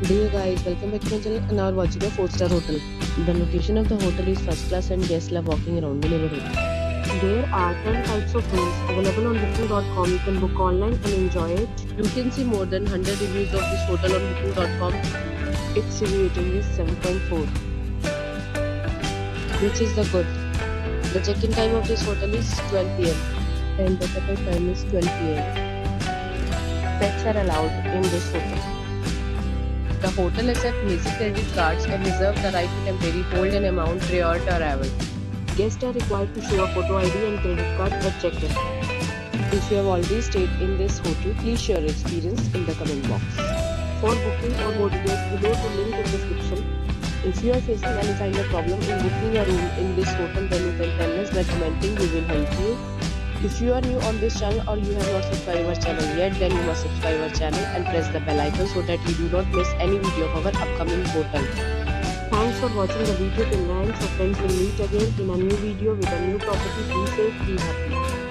Dear guys, welcome back to my channel and now we're watching a 4-star hotel. The location of the hotel is first class and guests love walking around the neighborhood. There are 10 types of rooms available on booking.com. You can book online and enjoy it. You can see more than 100 reviews of this hotel on booking.com. Its review rating is 7.4, which is the good. The check-in time of this hotel is 12 p.m. and the check-out time is 12 p.m. Pets are allowed in this hotel. The hotel accepts basic credit cards and reserves the right to temporarily hold an amount prior to arrival. Guests are required to show a photo ID and credit card at check-in. If you have already stayed in this hotel, please share your experience in the comment box. For booking or more details, below the link in description. If you are facing any kind of problem in booking a room in this hotel, then you can tell us by commenting. We will help you. If you are new on this channel or you have not subscribed our channel yet, then you must subscribe our channel and press the bell icon so that you do not miss any video of our upcoming hotel. Thanks for watching the video till the end. So friends, will meet again in a new video with a new property. Be safe, be happy.